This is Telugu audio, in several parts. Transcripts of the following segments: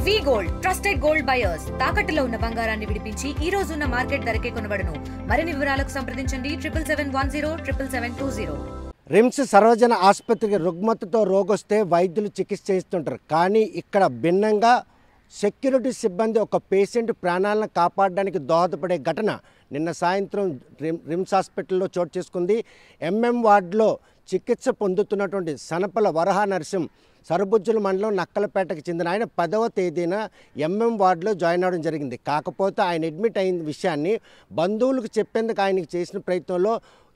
వి గోల్డ్ ట్రస్టెడ్ గోల్డ్ బయర్స్ తాకట్టులో ఉన్న బంగారాన్ని విడిపించి ఈ రోజు ఉన్న మార్కెట్ ధరకే కొనబడును. మరిన్ని వివరాలకు సంప్రదించండి 77107720. రిమ్స్ సర్వజన ఆసుపత్రికి రుగ్మతతో రోగొస్తే వైద్యులు చికిత్స చేస్తుంటారు. కానీ ఇక్కడ భిన్నంగా సెక్యూరిటీ సిబ్బంది ఒక పేషెంట్ ప్రాణాలను కాపాడడానికి దోహదపడే ఘటన నిన్న సాయంత్రం రిమ్స్ హాస్పిటల్లో చోటు చేసుకుంది. ఎంఎం వార్డులో చికిత్స పొందుతున్నటువంటి సనపల వరహ నరసింహ్ సరుబుజ్జుల మండలం నక్కలపేటకు చెందిన ఆయన 10వ తేదీన ఎంఎం వార్డులో జాయిన్ అవ్వడం జరిగింది. కాకపోతే ఆయన అడ్మిట్ అయిన విషయాన్ని బంధువులకు చెప్పేందుకు ఆయనకి చేసిన ప్రయత్నంలో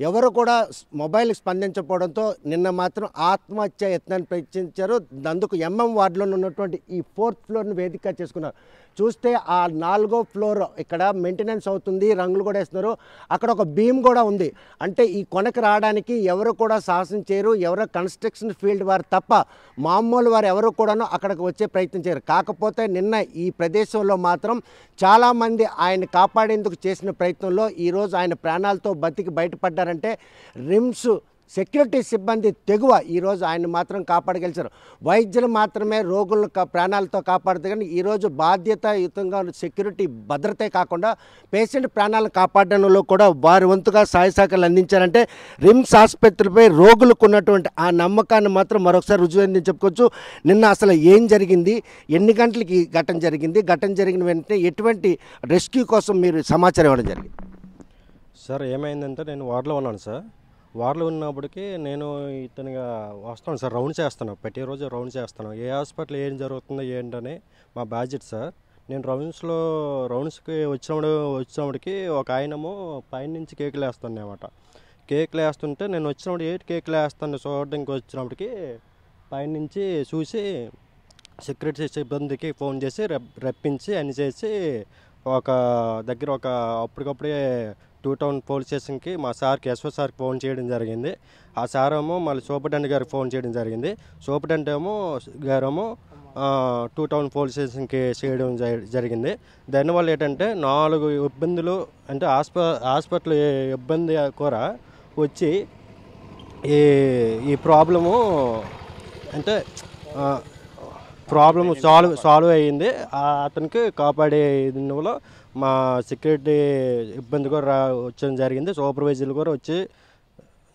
ఎవరు కూడా మొబైల్కి స్పందించకపోవడంతో నిన్న మాత్రం ఆత్మహత్య యత్నాన్ని ప్రయత్నించారు. అందుకు ఎంఎం వార్డులో ఉన్నటువంటి ఈ 4th ఫ్లోర్ని వేదిక చేసుకున్నారు. చూస్తే ఆ 4వ ఫ్లోర్ ఇక్కడ మెయింటెనెన్స్ అవుతుంది, రంగులు కూడా వేస్తున్నారు. అక్కడ ఒక బీమ్ కూడా ఉంది. అంటే ఈ కొనకు రావడానికి ఎవరు కూడా సాహసం చేయరు. ఎవరో కన్స్ట్రక్షన్ ఫీల్డ్ వారు తప్ప మామూలు వారు ఎవరు కూడాను అక్కడికి వచ్చే ప్రయత్నం చేయరు. కాకపోతే నిన్న ఈ ప్రదేశంలో మాత్రం చాలామంది ఆయన కాపాడేందుకు చేసిన ప్రయత్నంలో ఈరోజు ఆయన ప్రాణాలతో బతికి బయటపడ్డారంటే రిమ్స్ సెక్యూరిటీ సిబ్బంది తెగువ ఈరోజు ఆయన మాత్రం కాపాడగలిచారు. వైద్యులు మాత్రమే రోగులను ప్రాణాలతో కాపాడుతారు. కానీ ఈరోజు బాధ్యతాయుతంగా సెక్యూరిటీ భద్రతే కాకుండా పేషెంట్ ప్రాణాలను కాపాడడంలో కూడా వారి వంతుగా సహాయ సహకారాలు అందించారంటే రిమ్స్ ఆసుపత్రిపై రోగులకు ఉన్నటువంటి ఆ నమ్మకాన్ని మాత్రం మరొకసారి రుజువైందని చెప్పుకోవచ్చు. నిన్న అసలు ఏం జరిగింది, ఎన్ని గంటలకి ఘటన జరిగింది, ఘటన జరిగిన వెంటనే ఎటువంటి రెస్క్యూ కోసం మీరు సమాచారం ఇవ్వడం జరిగింది? సార్ ఏమైందంటే నేను వార్డులో ఉన్నాను సార్. వార్డులో ఉన్నప్పటికీ నేను ఇతనిగా వస్తాను సార్, రౌండ్ చేస్తాను, ప్రతిరోజు రౌండ్ చేస్తాను. ఏ హాస్పిటల్ ఏం జరుగుతుందో ఏంటని మా బాధ్యత సార్. నేను రౌండ్స్కి వచ్చినప్పటికి ఒక ఆయనమో పైనుంచి కేకులు వేస్తాను అనమాట. కేకులు వేస్తుంటే నేను వచ్చినప్పుడు కేకులు వేస్తాను చూడడానికి వచ్చినప్పటికి పైనుంచి చూసి సెక్యూరిటీ సిబ్బందికి ఫోన్ చేసి రప్పించి అన్ని చేసి అప్పటికప్పుడే 2 టౌన్ పోలీస్ స్టేషన్కి మా సార్కి ఎస్ఓ సార్కి ఫోన్ చేయడం జరిగింది. ఆ సార్ ఏమో మళ్ళీ సూపరింటెండెంట్ గారికి ఫోన్ చేయడం జరిగింది. సూపరింటెండెంట్ గారేమో 2 టౌన్ పోలీస్ స్టేషన్కి చేయడం జరిగింది. దానివల్ల ఏంటంటే 4 ఇబ్బందులు అంటే హాస్పిటల్ ఇబ్బంది కూడా వచ్చి ఈ ప్రాబ్లము అంటే ప్రాబ్లమ్ సాల్వ్ అయ్యింది. అతనికి కాపాడే దీనివల్ల మా సెక్యూరిటీ ఇబ్బంది కూడా వచ్చడం జరిగింది. సూపర్వైజర్లు కూడా వచ్చి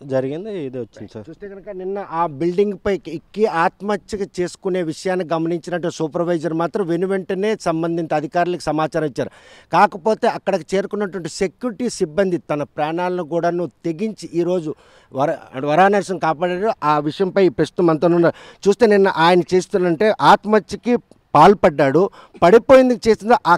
జరిగింది. ఇది వచ్చింది సార్. చూస్తే కనుక నిన్న ఆ బిల్డింగ్ పై ఎక్కి ఆత్మహత్య చేసుకునే విషయాన్ని గమనించినట్టు సూపర్వైజర్ మాత్రం వెంటనే సంబంధిత అధికారులకు సమాచారం ఇచ్చారు. కాకపోతే అక్కడికి చేరుకున్నటువంటి సెక్యూరిటీ సిబ్బంది తన ప్రాణాలను కూడాను తెగించి ఈరోజు వరహ నరసింహ్ కాపాడారు. ఆ విషయంపై ప్రస్తుతం అంతా ఉన్నారు. చూస్తే నిన్న ఆయన చేస్తున్నంటే ఆత్మహత్యకి పాల్పడ్డాడు, పడిపోయింది చేసిందో ఆ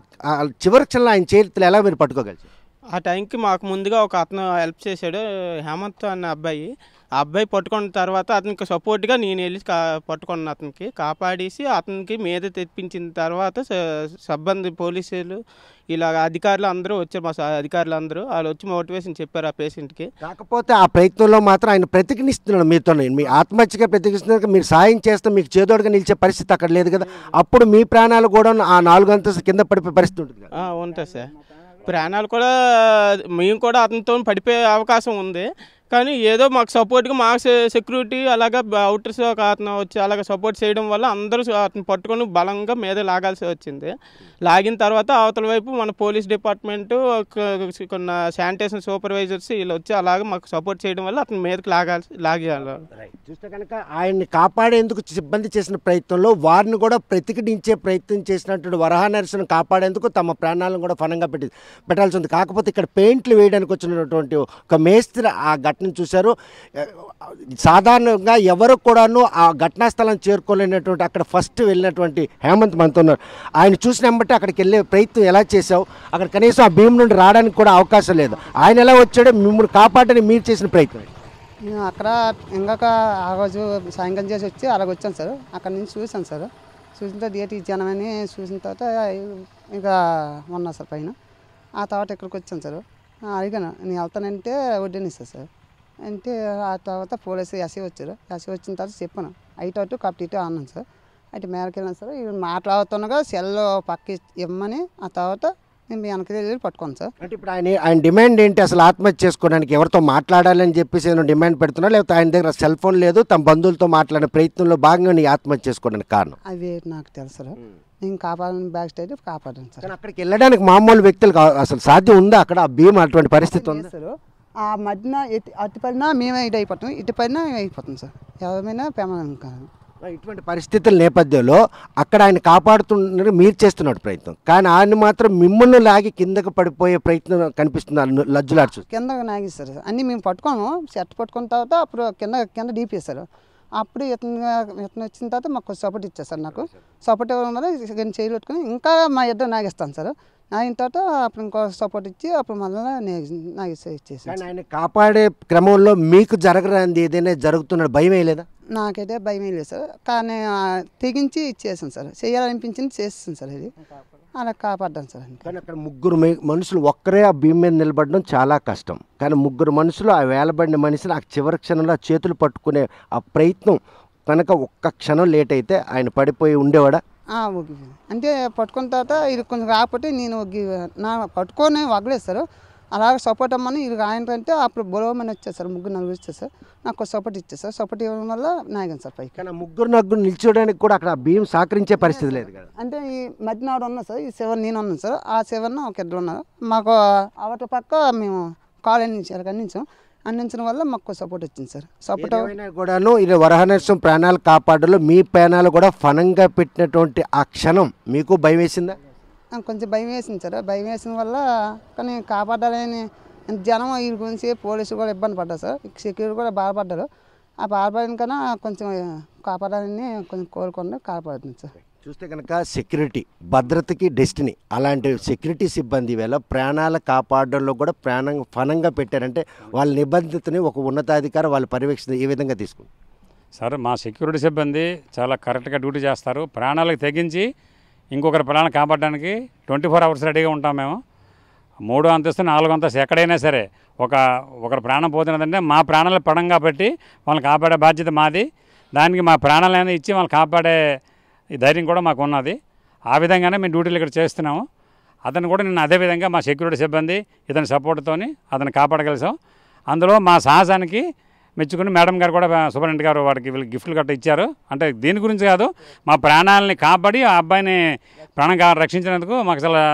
చివరి క్షణంలో ఆయన చేతులు ఎలా మీరు పట్టుకోగలిగారు? ఆ టైంకి మాకు ముందుగా ఒక అతను హెల్ప్ చేశాడు, హేమంత్ అన్న అబ్బాయి. ఆ అబ్బాయి పట్టుకున్న తర్వాత అతనికి సపోర్ట్గా నేను వెళ్ళి పట్టుకున్నాను. అతనికి కాపాడేసి అతనికి మీద తెప్పించిన తర్వాత సిబ్బంది పోలీసులు ఇలా అధికారులు అందరూ వచ్చారు. మా అధికారులు అందరూ వాళ్ళు వచ్చి మోటివేషన్ చెప్పారు ఆ పేషెంట్కి. కాకపోతే ఆ ప్రయత్నంలో మాత్రం ఆయన ప్రతిఘటిస్తున్నాడు మీతో. మీ ఆత్మహత్యగా ప్రతిఘటిస్తున్నారు. మీరు సాయం చేస్తే మీకు చేదోడుగా నిలిచే పరిస్థితి అక్కడ లేదు కదా. అప్పుడు మీ ప్రాణాలు కూడా ఆ 4 అంతస్తు కింద పడిపోయే పరిస్థితి ఉంటుంది కదా. ఉంటుంది సార్. ప్రాణాలు కూడా మేము కూడా అతనితో పడిపోయే అవకాశం ఉంది. కానీ ఏదో మాకు సపోర్ట్గా మా సెక్యూరిటీ అలాగా అవుటర్స్ ఒక అతను వచ్చి అలాగ సపోర్ట్ చేయడం వల్ల అందరూ అతను పట్టుకొని బలంగా మీద లాగాల్సి వచ్చింది. లాగిన తర్వాత అవతల వైపు మన పోలీస్ డిపార్ట్మెంటు కొన్ని శానిటేషన్ సూపర్వైజర్స్ వీళ్ళు వచ్చి అలాగే మాకు సపోర్ట్ చేయడం వల్ల అతను మీదకి లాగేయాలి. చూస్తే కనుక ఆయన్ని కాపాడేందుకు సిబ్బంది చేసిన ప్రయత్నంలో వారిని కూడా ప్రతిఘటించే ప్రయత్నం చేసినటువంటి వరహ నరసింహ్ కాపాడేందుకు తమ ప్రాణాలను కూడా ఫలంగా పెట్టాల్సి ఉంది. కాకపోతే ఇక్కడ పెయింట్లు వేయడానికి వచ్చినటువంటి ఒక మేస్త్రి ఆ ఘటన చూశారు. సాధారణంగా ఎవరు కూడాను ఆ ఘటనా స్థలం చేరుకోలేనటువంటి అక్కడ ఫస్ట్ వెళ్ళినటువంటి హేమంత్ మనతో ఉన్నారు. ఆయన చూసిన బట్టి అక్కడికి వెళ్ళే ప్రయత్నం ఎలా చేసావు? అక్కడ కనీసం ఆ భీమ్ నుండి రావడానికి కూడా అవకాశం లేదు. ఆయన ఎలా వచ్చాడో మిమ్మల్ని కాపాడని మీరు చేసిన ప్రయత్నం? నేను అక్కడ ఇంకొక ఆ రోజు సాయంకాలం చేసి వచ్చి అలాగ వచ్చాను సార్. అక్కడ నుంచి చూశాను సార్. చూసిన తర్వాత ఏంటి జనమని చూసిన తర్వాత ఇంకా ఉన్నా సార్ పైన. ఆ తర్వాత ఇక్కడికి వచ్చాను సార్. అడిగాను నేను వెళ్తానంటే వడ్డీనిస్తాను సార్ అంటే. ఆ తర్వాత పోలీసు ఎస్ఐ వచ్చారు. ఎస్ఐ వచ్చిన తర్వాత చెప్పాను ఐటు అటు కప్పు ఇటు అన్నాను సార్. అయితే మేరకు వెళ్ళాను సార్. మాట్లాడుతుండగా సెల్ పక్క ఇవ్వమని ఆ తర్వాత నేను వెనక్కి వెళ్ళి పట్టుకోను సార్. అంటే ఇప్పుడు ఆయన డిమాండ్ ఏంటి? అసలు ఆత్మహత్య చేసుకోవడానికి ఎవరితో మాట్లాడాలని చెప్పేసి ఏమైనా డిమాండ్ పెడుతున్నా, లేకపోతే ఆయన దగ్గర సెల్ ఫోన్ లేదు, తమ బంధువులతో మాట్లాడే ప్రయత్నంలో భాగంగా నీ ఆత్మహత్య చేసుకోవడానికి కారణం? అవి నాకు తెలుసు. నేను కాపాడని బ్యాక్ స్టైడ్ కాపాడాను సార్. కానీ అక్కడికి వెళ్ళడానికి మామూలు వ్యక్తులు అసలు సాధ్యం ఉందా అక్కడ ఆ భీమ్ అటువంటి పరిస్థితి ఉంది సార్ ఆ మధ్యన అటు పడినా మేమే ఇటు అయిపోతాం, ఇటు పడినా అయిపోతాం సార్. ఎవరైనా ప్రమాదం కాదు. ఇటువంటి పరిస్థితుల నేపథ్యంలో అక్కడ ఆయన కాపాడుతున్నారు, మీరు చేస్తున్నట్టు ప్రయత్నం, కానీ ఆయన మాత్రం మిమ్మల్ని లాగి కిందకు పడిపోయే ప్రయత్నం కనిపిస్తుంది లజ్జులాడ్చు. కింద నాగిస్తారు అన్నీ మేము పట్టుకోము. షర్ట్ పట్టుకున్న తర్వాత అప్పుడు కింద డీపేస్తారు. అప్పుడు ఇతను వచ్చిన తర్వాత మాకు సపోర్ట్ ఇచ్చారు. నాకు సపోర్ట్ ఇవ్వడం వల్ల చేయి పెట్టుకుని ఇంకా మా ఇద్దరు నాగేస్తాను సార్. నాగిన తర్వాత అప్పుడు ఇంకో సపోర్ట్ ఇచ్చి అప్పుడు మళ్ళీ ఇచ్చేసి. కానీ ఆయన కాపాడే క్రమంలో మీకు జరగరాంది ఏదైనా జరుగుతున్న భయం లేదా? నాకైతే భయం లేదు సార్. కానీ తెగించి ఇచ్చేసాను సార్. చేయాలనిపించింది చేస్తాను సార్. ఇది అలా కాపాడ్డాను సార్. కానీ అక్కడ ముగ్గురు మనుషులు ఒక్కరే ఆ భీమ్ మీద నిలబడడం చాలా కష్టం. కానీ ముగ్గురు మనుషులు ఆ వేలబడిన మనిషిని ఆ చివరి క్షణంలో చేతులు పట్టుకునే ఆ ప్రయత్నం కనుక ఒక్క క్షణం లేట్ అయితే ఆయన పడిపోయి ఉండేవాడా? అంటే పట్టుకున్న తర్వాత ఇది కొంచెం రాకపోతే నేను నా పట్టుకొని వగలేస్తారు. అలాగే సపోర్ట్ అమ్మని ఇది ఆయనకంటే అప్పుడు బొలవమని వచ్చేసారు. ముగ్గురు నలుగురు వచ్చేసారు. నాకు సపోర్ట్ ఇచ్చేసారు. సపోర్ట్ ఇవ్వడం వల్ల నాయకం సార్ పైకి. కానీ ముగ్గురు నలుగురు నిల్చోడానికి కూడా అక్కడ భీమ్ సహకరించే పరిస్థితి లేదు కదా. అంటే ఈ మధ్యన ఆవిడ ఉన్నా సార్. ఈ 7 నేను ఉన్నాను సార్. ఆ 7 ఒక ఇద్దరు ఉన్నారు. మాకు అవతల పక్క మేము కాలేజ్ నుంచి అందించాం. అందించడం వల్ల మాకు సపోర్ట్ వచ్చింది సార్. సపోర్ట్ కూడాను ఇది వరహనరసింహ ప్రాణాలు కాపాడలో మీ ప్రాణాలు కూడా ఫనంగా పెట్టినటువంటి ఆ క్షణం మీకు భయం వేసిందా? కొంచెం భయం వేసింది సార్. భయం వేసిన వల్ల కానీ కాపాడాలని జనం ఈ గురించి పోలీసులు కూడా ఇబ్బంది పడ్డారు సార్. సెక్యూరిటీ కూడా బాధపడ్డారు. ఆ బాధపడిన కన్నా కొంచెం కాపాడాలని కొంచెం కోరుకుండా కాపాడుతుంది సార్. చూస్తే కనుక సెక్యూరిటీ భద్రతకి డెస్టినీ అలాంటి సెక్యూరిటీ సిబ్బంది వేళ ప్రాణాల కాపాడడంలో కూడా ఫనంగా పెట్టారంటే వాళ్ళ నిబంధతని ఒక ఉన్నతాధికారి వాళ్ళ పర్యవేక్షణ ఏ విధంగా తీసుకుంది సార్? మా సెక్యూరిటీ సిబ్బంది చాలా కరెక్ట్గా డ్యూటీ చేస్తారు. ప్రాణాలకు తెగించి ఇంకొకరి ప్రాణాలు కాపాడడానికి 24 అవర్స్ రెడీగా ఉంటాం మేము. 3వ అంతస్తు 4వ అంతస్తు ఎక్కడైనా సరే ఒకరి ప్రాణం పోతున్నదంటే మా ప్రాణాలు పడంగా పెట్టి వాళ్ళని కాపాడే బాధ్యత మాది. దానికి మా ప్రాణాలైనా ఇచ్చి వాళ్ళని కాపాడే ఈ ధైర్యం కూడా మాకు ఉన్నది. ఆ విధంగానే మేము డ్యూటీలు ఇక్కడ చేస్తున్నాము. అతను కూడా నేను అదేవిధంగా మా సెక్యూరిటీ సిబ్బంది ఇతని సపోర్ట్తోని అతను కాపాడగలిసాం. అందులో మా సాహసానికి మెచ్చుకుని మేడం గారు కూడా సూపరింటెండెంట్ గారు వాడికి వీళ్ళకి గిఫ్ట్లు గట్రా ఇచ్చారు. అంటే దీని గురించి కాదు, మా ప్రాణాలని కాపాడి ఆ అబ్బాయిని ప్రాణం రక్షించినందుకు మాకు చాలా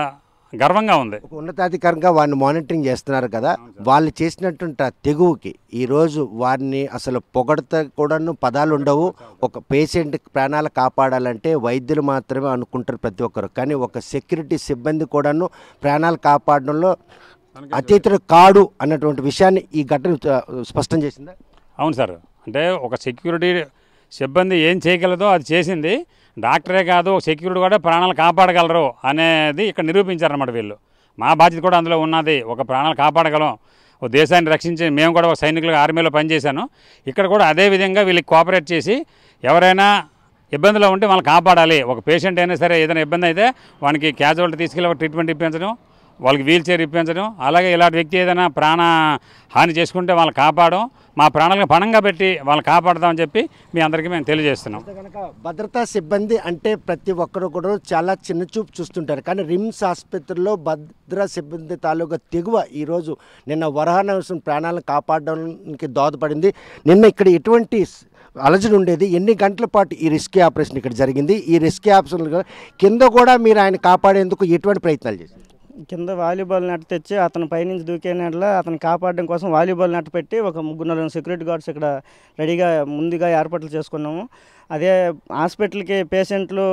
గర్వంగా ఉంది. ఒక ఉన్నతాధికారంగా వారిని మానిటరింగ్ చేస్తున్నారు కదా, వాళ్ళు చేసినటువంటి తెగువకి ఈరోజు వారిని అసలు పొగడత కూడాను పదాలు ఉండవు. ఒక పేషెంట్ ప్రాణాలు కాపాడాలంటే వైద్యులు మాత్రమే అనుకుంటారు ప్రతి ఒక్కరు. కానీ ఒక సెక్యూరిటీ సిబ్బంది కూడాను ప్రాణాలు కాపాడడంలో అతీతుడు కాడు అన్నటువంటి విషయాన్ని ఈ ఘటన స్పష్టం చేసిందా? అవును సార్. అంటే ఒక సెక్యూరిటీ సిబ్బంది ఏం చేయగలదో అది చేసింది. డాక్టరే కాదు, సెక్యూరిటీ కూడా ప్రాణాలు కాపాడగలరు అనేది ఇక్కడ నిరూపించారన్నమాట వీళ్ళు. మా బాధ్యత కూడా అందులో ఉన్నది. ఒక ప్రాణాలు కాపాడగలం, ఒక దేశాన్ని రక్షించి మేము కూడా ఒక సైనికులుగా ఆర్మీలో పనిచేశాను. ఇక్కడ కూడా అదే విధంగా వీళ్ళకి కోఆపరేట్ చేసి ఎవరైనా ఇబ్బందిలో ఉంటే వాళ్ళని కాపాడాలి. ఒక పేషెంట్ అయినా సరే ఏదైనా ఇబ్బంది అయితే వానికి క్యాజువాలిటీ తీసుకెళ్ళి ఒక ట్రీట్మెంట్ ఇప్పించడం, వాళ్ళకి వీల్ చైర్ ఇప్పించడం, అలాగే ఇలాంటి వ్యక్తి ఏదైనా ప్రాణ హాని చేసుకుంటే వాళ్ళని కాపాడడం, మా ప్రాణాలను పణంగా పెట్టి వాళ్ళని కాపాడదామని చెప్పి మీ అందరికీ మేము తెలియజేస్తున్నాం. కనుక భద్రతా సిబ్బంది అంటే ప్రతి ఒక్కరు కూడా చాలా చిన్న చూపు చూస్తుంటారు. కానీ రిమ్స్ ఆసుపత్రిలో భద్రతా సిబ్బంది తాలూకా తెగువ ఈరోజు నిన్న వరహనరసింహ ప్రాణాలను కాపాడడానికి దోహదపడింది. నిన్న ఇక్కడ ఎటువంటి అలజడి ఉండేది, ఎన్ని గంటల పాటు ఈ రెస్క్యూ ఆపరేషన్ ఇక్కడ జరిగింది, ఈ రెస్క్యూ ఆపరేషన్ కింద కూడా మీరు ఆయన కాపాడేందుకు ఎటువంటి ప్రయత్నాలు చేశారు? కింద వాలీబాల్ నెట్ తెచ్చి అతను పైనుంచి దూకే నెట్ల అతను కాపాడడం కోసం వాలీబాల్ నెట్ పెట్టి ఒక 3-4 సెక్యూరిటీ గార్డ్స్ ఇక్కడ రెడీగా ముందుగా ఏర్పాట్లు చేసుకున్నాము. అదే హాస్పిటల్కి పేషెంట్లు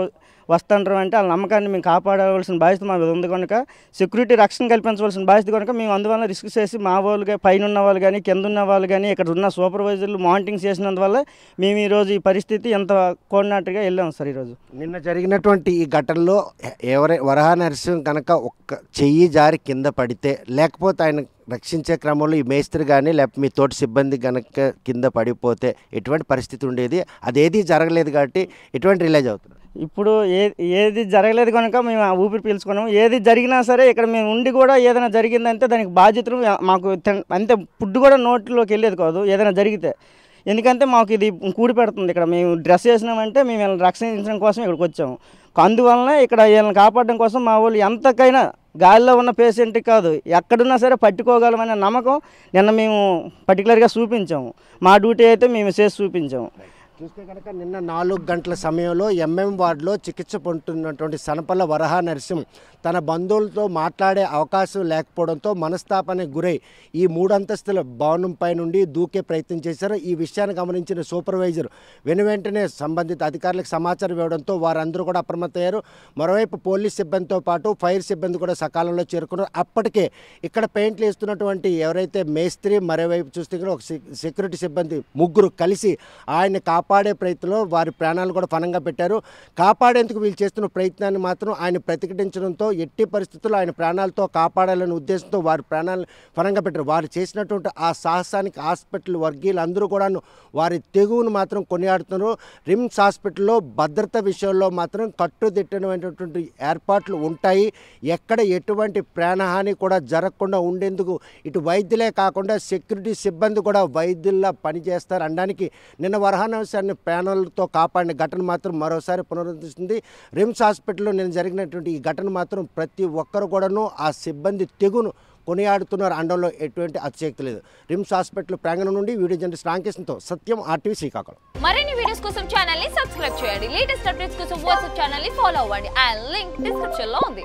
వస్తుంటారు అంటే వాళ్ళ నమ్మకాన్ని మేము కాపాడవలసిన బాధ్యత మా ఉంది కనుక సెక్యూరిటీ రక్షణ కల్పించవలసిన బాధ్యత కనుక మేము అందువల్ల రిస్క్ చేసి మా వాళ్ళుగా పైన ఉన్న వాళ్ళు కానీ కింద ఉన్న వాళ్ళు కానీ ఇక్కడ ఉన్న సూపర్వైజర్లు మానిటరింగ్ చేసినందువల్ల మేము ఈరోజు ఈ పరిస్థితి ఎంత కోఆర్డినేటర్గా వెళ్ళాము సార్. ఈరోజు నిన్న జరిగినటువంటి ఈ ఘటనలో వరహనరసింహ కనుక ఒక్క చెయ్యి జారి కింద పడితే, లేకపోతే ఆయన రక్షించే క్రమంలో ఈ మేస్త్రి కానీ లేకపోతే మీ తోటి సిబ్బంది కనుక కింద పడిపోతే ఎటువంటి పరిస్థితి ఉండేది? అదేది జరగలేదు కాబట్టి ఎటువంటి రిలైజ్ అవుతుంది. ఇప్పుడు ఏది జరగలేదు కనుక మేము ఆ ఊపిరి పీల్చుకున్నాము. ఏది జరిగినా సరే ఇక్కడ మేము ఉండి కూడా ఏదైనా జరిగిందంటే దానికి బాధ్యతలు మాకు అంతే, ఫుడ్ కూడా నోట్లోకి వెళ్ళేది కాదు ఏదైనా జరిగితే. ఎందుకంటే మాకు ఇది కూడి పెడుతుంది. ఇక్కడ మేము డ్రెస్ చేసినామంటే మేము వీళ్ళని రక్షించడం కోసం ఇక్కడికి వచ్చాము. అందువలన ఇక్కడ వీళ్ళని కాపాడడం కోసం మా వాళ్ళు ఎంతకైనా గాలిలో ఉన్న పేషెంట్కి కాదు ఎక్కడున్నా సరే పట్టుకోగలమనే నమ్మకం నిన్న మేము పర్టికులర్గా చూపించాము. మా డ్యూటీ అయితే మేము చేసి చూపించాము. చూస్తే కనుక నిన్న 4 గంటల సమయంలో ఎంఎం వార్డులో చికిత్స పొందుతున్నటువంటి సనపల్ల వరహ నరసింహ్ తన బంధువులతో మాట్లాడే అవకాశం లేకపోవడంతో మనస్తాపానికి గురై ఈ 3 అంతస్తుల భవనంపై నుండి దూకే ప్రయత్నం చేశారు. ఈ విషయాన్ని గమనించిన సూపర్వైజర్ వెంటనే సంబంధిత అధికారులకు సమాచారం ఇవ్వడంతో వారందరూ కూడా అప్రమత్తయ్యారు. మరోవైపు పోలీస్ సిబ్బందితో పాటు ఫైర్ సిబ్బంది కూడా సకాలంలో చేరుకున్నారు. అప్పటికే ఇక్కడ పెయింట్లు వేస్తున్నటువంటి ఎవరైతే మేస్త్రి, మరోవైపు చూస్తే ఒక సెక్యూరిటీ సిబ్బంది ముగ్గురు కలిసి ఆయన్ని కాపాడే ప్రయత్నంలో వారి ప్రాణాలు కూడా ఫలంగా పెట్టారు. కాపాడేందుకు వీళ్ళు చేస్తున్న ప్రయత్నాన్ని మాత్రం ఆయన ప్రతిఘటించడంతో ఎట్టి పరిస్థితుల్లో ఆయన ప్రాణాలతో కాపాడాలనే ఉద్దేశంతో వారి ప్రాణాలను ఫలంగా పెట్టారు. వారు చేసినటువంటి ఆ సాహసానికి హాస్పిటల్ వర్గీయులు అందరూ కూడాను వారి తెగువను మాత్రం కొనియాడుతున్నారు. రిమ్స్ హాస్పిటల్లో భద్రత విషయంలో మాత్రం కట్టుదిట్టమైనటువంటి ఏర్పాట్లు ఉంటాయి. ఎక్కడ ఎటువంటి ప్రాణహాని కూడా జరగకుండా ఉండేందుకు ఇటు వైద్యులే కాకుండా సెక్యూరిటీ సిబ్బంది కూడా వైద్యుల్లా పనిచేస్తారు అనడానికి నిన్న వరహానవశాన్ని ప్రాణాలతో కాపాడిన ఘటన మాత్రం మరోసారి పునరుద్ధరిస్తుంది. రిమ్స్ హాస్పిటల్లో నిన్న జరిగినటువంటి ఈ ఘటన మాత్రం ప్రతి ఒక్కరు కూడాను ఆ సిబ్బంది తెగును కొనియాడుతున్నారు అనడంలో ఎటువంటి అతిశక్తి లేదు. రిమ్స్ హాస్పిటల్ ప్రాంగణం నుండి వీడియో జర్నలిస్ట్ రామకృష్ణతో సత్యం, RTV శ్రీకాకుళం. మరిన్ని వీడియోస్ కోసం ఛానల్ ని సబ్స్క్రైబ్ చేయండి. లేటెస్ట్ అప్డేట్స్ కోసం వాట్సాప్ ఛానల్ ని ఫాలో అవ్వండి. ఆ లింక్ డిస్క్రిప్షన్ లో ఉంది.